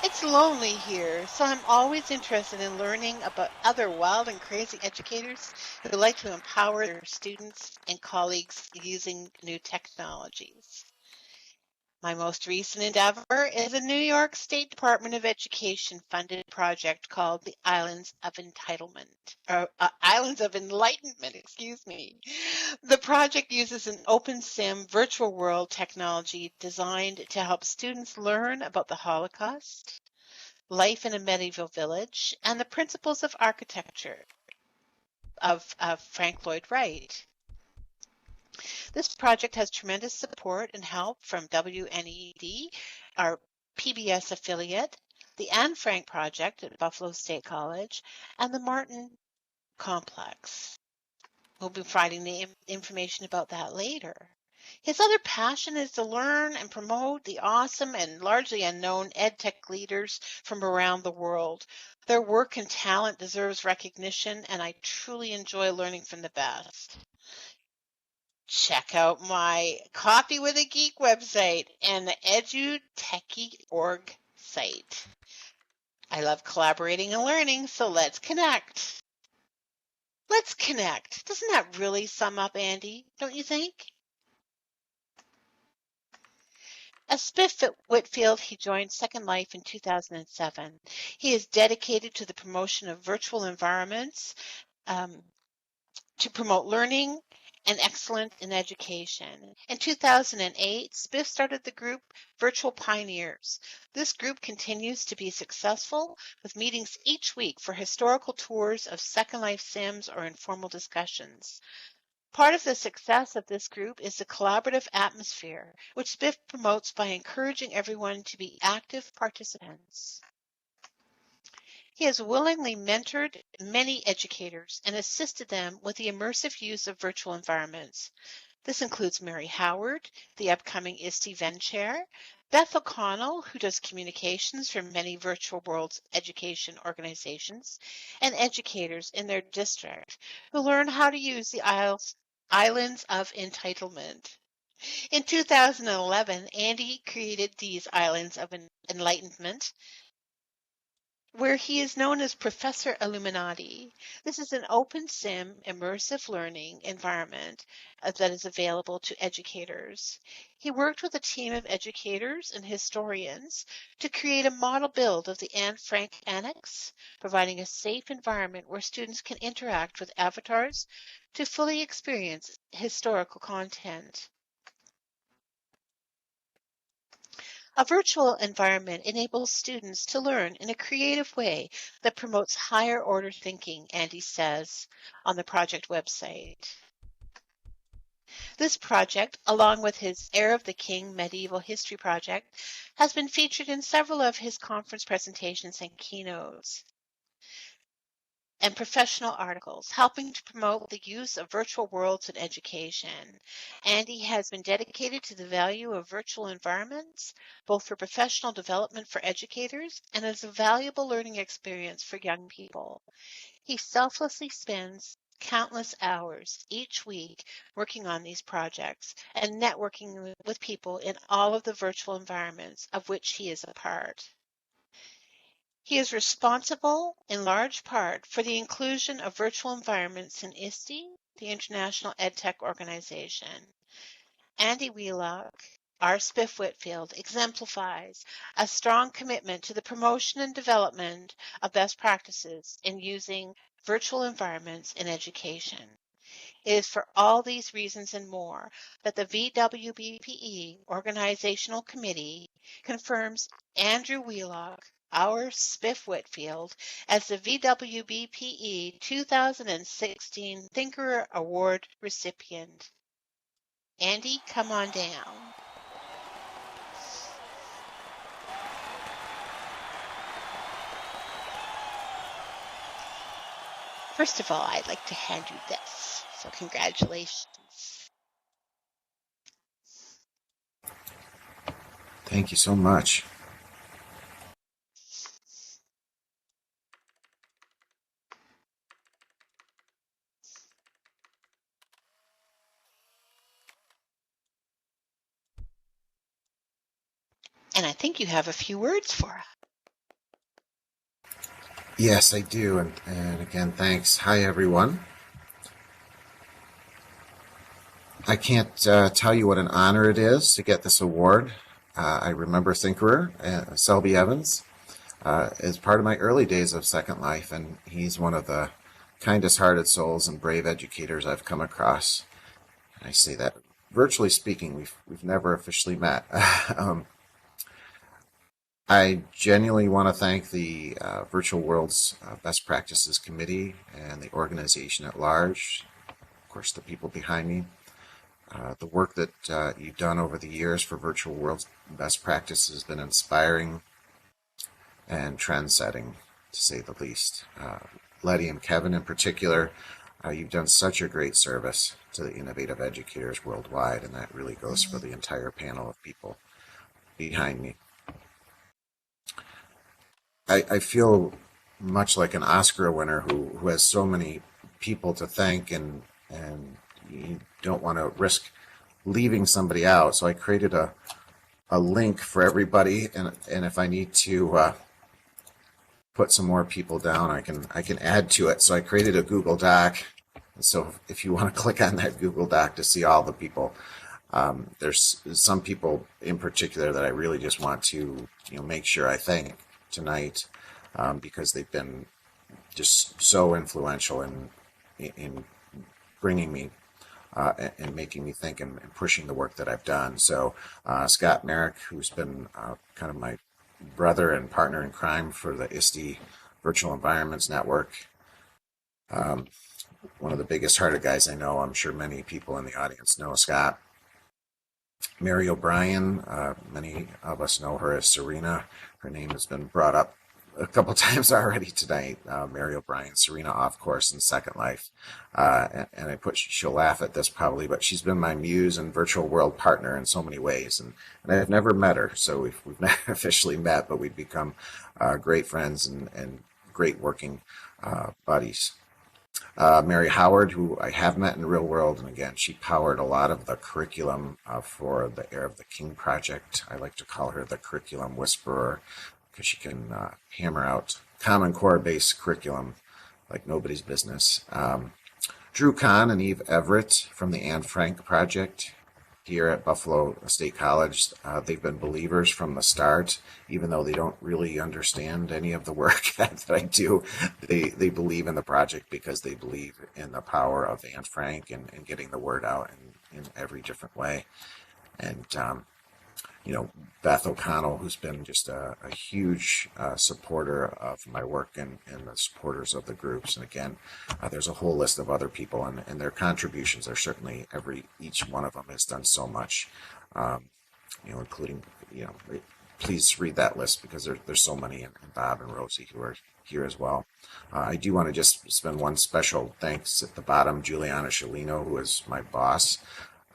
It's lonely here, so I'm always interested in learning about other wild and crazy educators who like to empower their students and colleagues using new technologies. My most recent endeavor is a New York State Department of Education funded project called the Islands of Islands of Enlightenment, excuse me. The project uses an open sim virtual world technology designed to help students learn about the Holocaust, life in a medieval village, and the principles of architecture of Frank Lloyd Wright. This project has tremendous support and help from WNED, our PBS affiliate, the Anne Frank Project at Buffalo State College, and the Martin Complex. We'll be providing the information about that later. His other passion is to learn and promote the awesome and largely unknown EdTech leaders from around the world. Their work and talent deserves recognition, and I truly enjoy learning from the best. Check out my Coffee with a Geek website and the EduTechie.org site. I love collaborating and learning, so let's connect. Let's connect. Doesn't that really sum up Andy, don't you think? As Spiff Whitfield, he joined Second Life in 2007. He is dedicated to the promotion of virtual environments to promote learning and excellence in education. In 2008, Spiff started the group Virtual Pioneers. This group continues to be successful with meetings each week for historical tours of Second Life Sims or informal discussions. Part of the success of this group is the collaborative atmosphere, which Spiff promotes by encouraging everyone to be active participants. He has willingly mentored many educators and assisted them with the immersive use of virtual environments. This includes Mary Howard, the upcoming ISTE Venn Chair, Beth O'Connell, who does communications for many virtual worlds education organizations, and educators in their district who learn how to use the Islands of Entitlement. In 2011, Andy created these Islands of Enlightenment, where he is known as Professor Illuminati. This is an open sim immersive learning environment that is available to educators. He worked with a team of educators and historians to create a model build of the Anne Frank Annex, providing a safe environment where students can interact with avatars to fully experience historical content. A virtual environment enables students to learn in a creative way that promotes higher order thinking, Andy says on the project website. This project, along with his Heir of the King medieval history project, has been featured in several of his conference presentations and keynotes and professional articles, helping to promote the use of virtual worlds in education. Andy has been dedicated to the value of virtual environments, both for professional development for educators and as a valuable learning experience for young people. He selflessly spends countless hours each week working on these projects and networking with people in all of the virtual environments of which he is a part. He is responsible, in large part, for the inclusion of virtual environments in ISTE, the International EdTech Organization. Andy Wheelock, our Spiff Whitfield, exemplifies a strong commitment to the promotion and development of best practices in using virtual environments in education. It is for all these reasons and more that the VWBPE Organizational Committee confirms Andrew Wheelock, our Spiff Whitfield, as the VWBPE 2016 Thinkerer Award recipient. Andy, come on down. First of all, I'd like to hand you this, so congratulations. Thank you so much. And I think you have a few words for us. Yes, I do. And again, thanks. Hi, everyone. I can't tell you what an honor it is to get this award. I remember Thinkerer, Selby Evans, as part of my early days of Second Life, and he's one of the kindest-hearted souls and brave educators I've come across. I say that virtually speaking, we've never officially met. I genuinely want to thank the Virtual Worlds Best Practices Committee and the organization at large, of course, the people behind me. The work that you've done over the years for Virtual Worlds Best Practices has been inspiring and trend-setting, to say the least. Letty and Kevin in particular, you've done such a great service to the innovative educators worldwide, and that really goes for the entire panel of people behind me. I feel much like an Oscar winner who has so many people to thank, and you don't want to risk leaving somebody out. So I created a link for everybody, and if I need to put some more people down, I can add to it. So I created a Google Doc. So if you want to click on that Google Doc to see all the people, there's some people in particular that I really just want to make sure I thank tonight, because they've been just so influential in bringing me and making me think and pushing the work that I've done. So Scott Merrick, who's been kind of my brother and partner in crime for the ISTE Virtual Environments Network, one of the biggest hearted guys I know. I'm sure many people in the audience know Scott. Mary O'Brien, many of us know her as Serena. Her name has been brought up a couple times already tonight. Mary O'Brien, Serena off course in Second Life. And she'll laugh at this probably, but she's been my muse and virtual world partner in so many ways. And I've never met her, so we've not officially met, but we've become great friends and great working buddies. Mary Howard, who I have met in the real world, and again, she powered a lot of the curriculum for the Heir of the King project. I like to call her the curriculum whisperer, because she can hammer out Common Core-based curriculum like nobody's business. Drew Kahn and Eve Everett from the Anne Frank project here at Buffalo State College. They've been believers from the start, even though they don't really understand any of the work that I do. They believe in the project because they believe in the power of Anne Frank and getting the word out in every different way. And Beth O'Connell, who's been just a huge supporter of my work and the supporters of the groups. And again, there's a whole list of other people, and their contributions are certainly each one of them has done so much, including, please read that list because there's so many, and Bob and Rosie who are here as well. I do want to just spend one special thanks at the bottom, Juliana Shalino, who is my boss.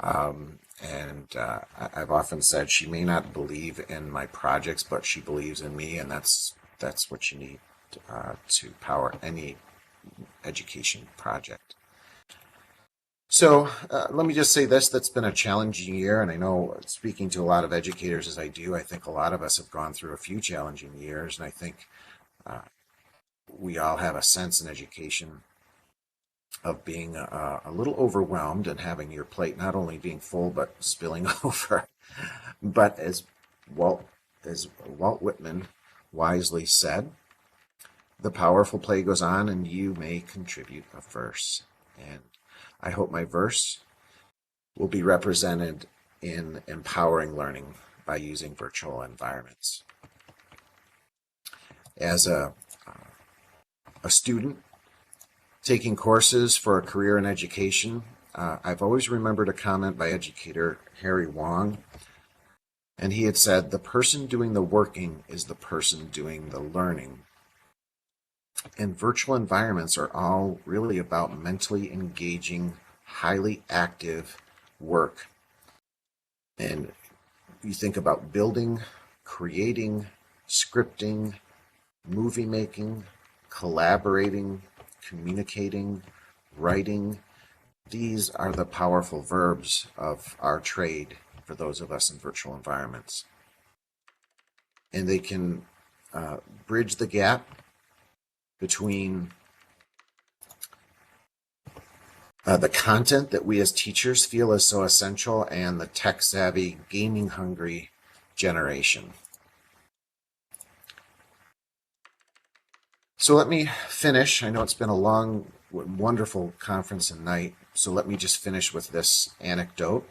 I've often said she may not believe in my projects, but she believes in me, and that's what you need to power any education project. So let me just say that's been a challenging year, and I know, speaking to a lot of educators as I do, I think a lot of us have gone through a few challenging years, and I think we all have a sense in education of being a little overwhelmed and having your plate not only being full but spilling over. But as Walt Whitman wisely said, the powerful play goes on and you may contribute a verse. And I hope my verse will be represented in empowering learning by using virtual environments. As a student taking courses for a career in education, I've always remembered a comment by educator Harry Wong, and he had said, "The person doing the working is the person doing the learning." And virtual environments are all really about mentally engaging, highly active work. And you think about building, creating, scripting, movie making, collaborating, communicating, writing. These are the powerful verbs of our trade for those of us in virtual environments. and they can bridge the gap between the content that we as teachers feel is so essential and the tech-savvy, gaming-hungry generation. So let me finish. I know it's been a long, wonderful conference and night, so let me just finish with this anecdote.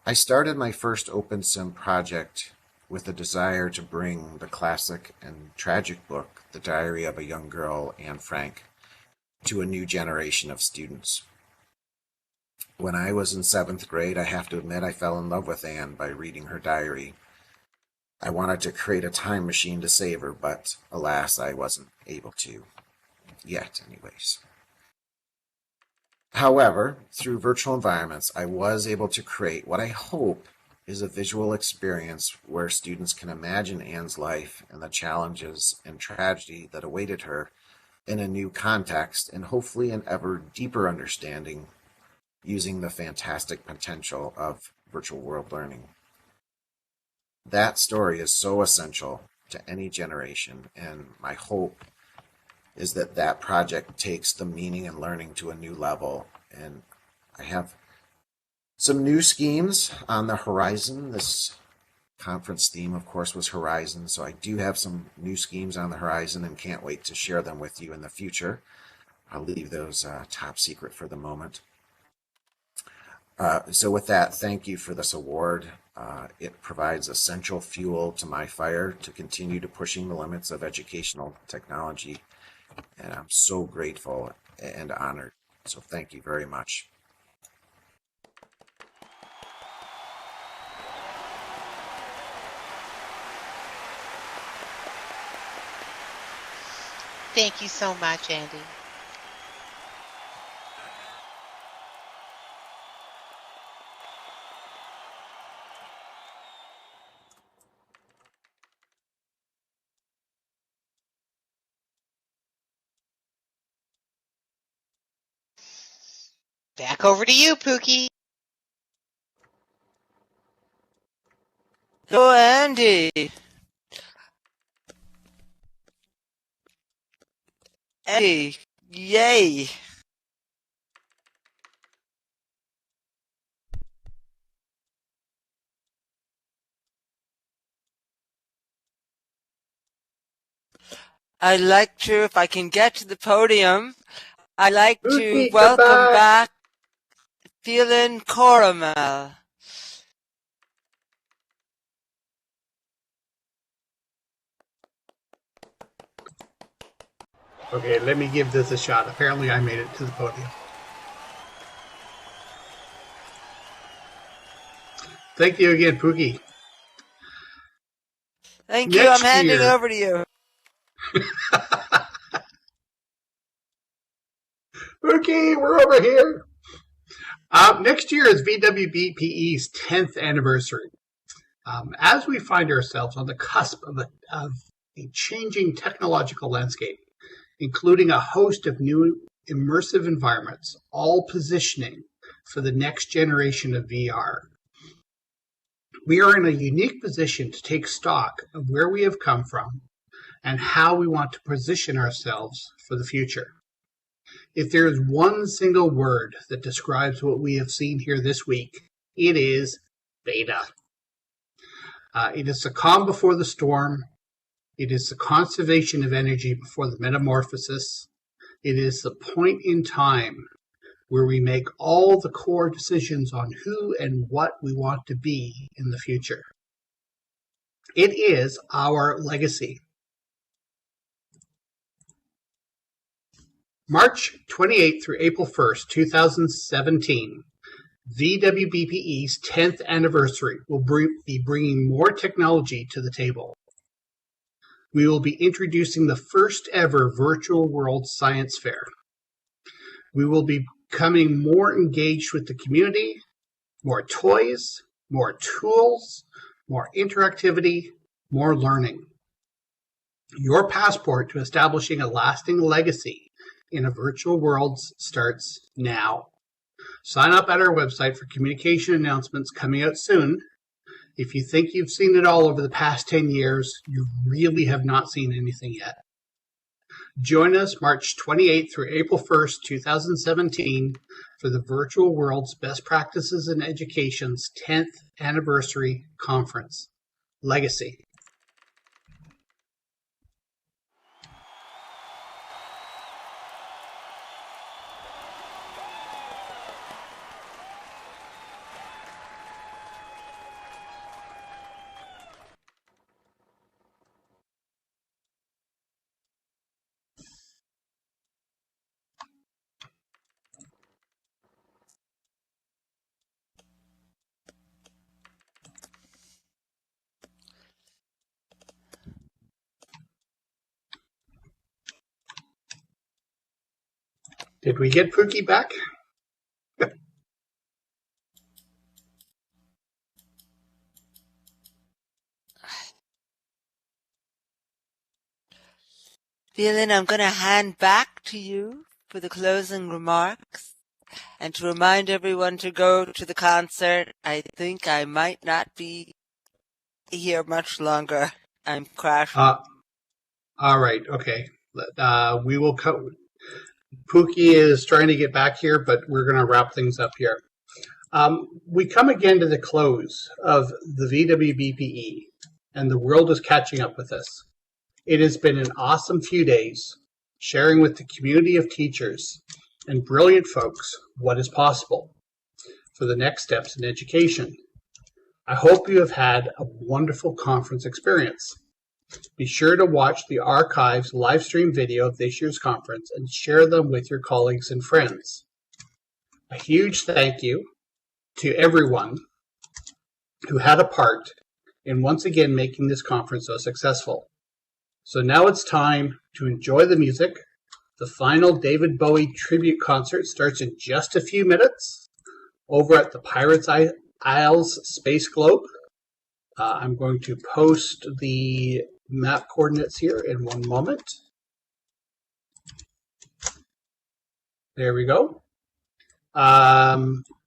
I started my first OpenSim project with a desire to bring the classic and tragic book, The Diary of a Young Girl, Anne Frank, to a new generation of students. When I was in 7th grade, I have to admit I fell in love with Anne by reading her diary. I wanted to create a time machine to save her, but alas, I wasn't able to. Yet, anyways. However, through virtual environments, I was able to create what I hope is a visual experience where students can imagine Anne's life and the challenges and tragedy that awaited her in a new context and hopefully an ever deeper understanding using the fantastic potential of virtual world learning. That story is so essential to any generation, and my hope is that that project takes the meaning and learning to a new level. And I have some new schemes on the horizon. This conference theme, of course, was Horizon, so I do have some new schemes on the horizon and can't wait to share them with you in the future. I'll leave those top secret for the moment. So with that, thank you for this award. It provides essential fuel to my fire to continue to pushing the limits of educational technology, and I'm so grateful and honored. So thank you very much. Thank you so much, Andy. Back over to you, Pookie. So, Andy. Andy, yay. I'd like to, if I can get to the podium, I'd like to welcome back Feeling Caramel. Okay, let me give this a shot. Apparently I made it to the podium. Thank you again, Pookie. Thank you. I'm handing over to you. Pookie, we're over here. Next year is VWBPE's 10th anniversary. As we find ourselves on the cusp of a changing technological landscape, including a host of new immersive environments, all positioning for the next generation of VR. We are in a unique position to take stock of where we have come from and how we want to position ourselves for the future. If there is one single word that describes what we have seen here this week, it is beta. It is the calm before the storm. It is the conservation of energy before the metamorphosis. It is the point in time where we make all the core decisions on who and what we want to be in the future. It is our legacy. March 28th through April 1st, 2017, VWBPE's 10th anniversary will be bringing more technology to the table. We will be introducing the first ever virtual world science fair. We will be becoming more engaged with the community, more toys, more tools, more interactivity, more learning. Your passport to establishing a lasting legacy in a virtual world starts now. Sign up at our website for communication announcements coming out soon. If you think you've seen it all over the past 10 years, you really have not seen anything yet. Join us March 28th through April 1st, 2017 for the Virtual World's Best Practices in Education's 10th Anniversary Conference, Legacy. Did we get Pookie back? Phelan, I'm going to hand back to you for the closing remarks and to remind everyone to go to the concert. I think I might not be here much longer. I'm crashing. All right, okay. We will Pookie is trying to get back here, but we're going to wrap things up here. We come again to the close of the VWBPE, and the world is catching up with us. It has been an awesome few days, sharing with the community of teachers and brilliant folks what is possible for the next steps in education. I hope you have had a wonderful conference experience. Be sure to watch the archives live stream video of this year's conference and share them with your colleagues and friends. A huge thank you to everyone who had a part in once again making this conference so successful. So now it's time to enjoy the music. The final David Bowie tribute concert starts in just a few minutes over at the Pirates Isles Space Globe. I'm going to post the map coordinates here in one moment. There we go.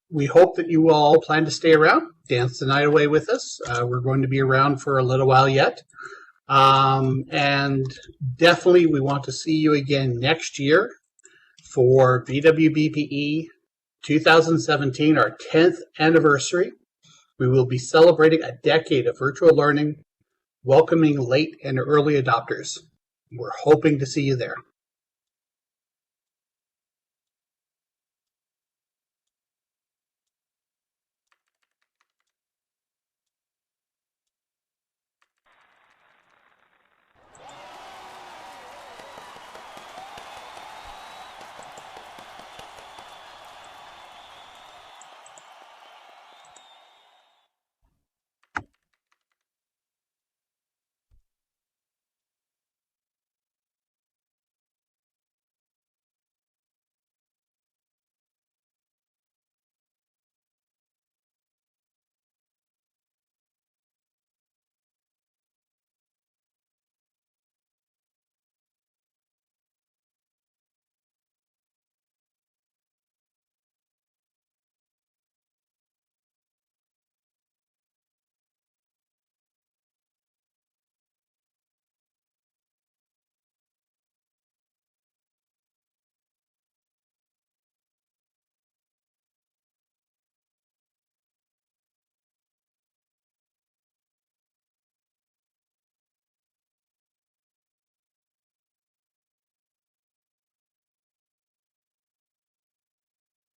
We hope that you all plan to stay around, dance the night away with us. We're going to be around for a little while yet. And definitely we want to see you again next year for VWBPE 2017, our 10th anniversary. We will be celebrating a decade of virtual learning, welcoming late and early adopters. We're hoping to see you there.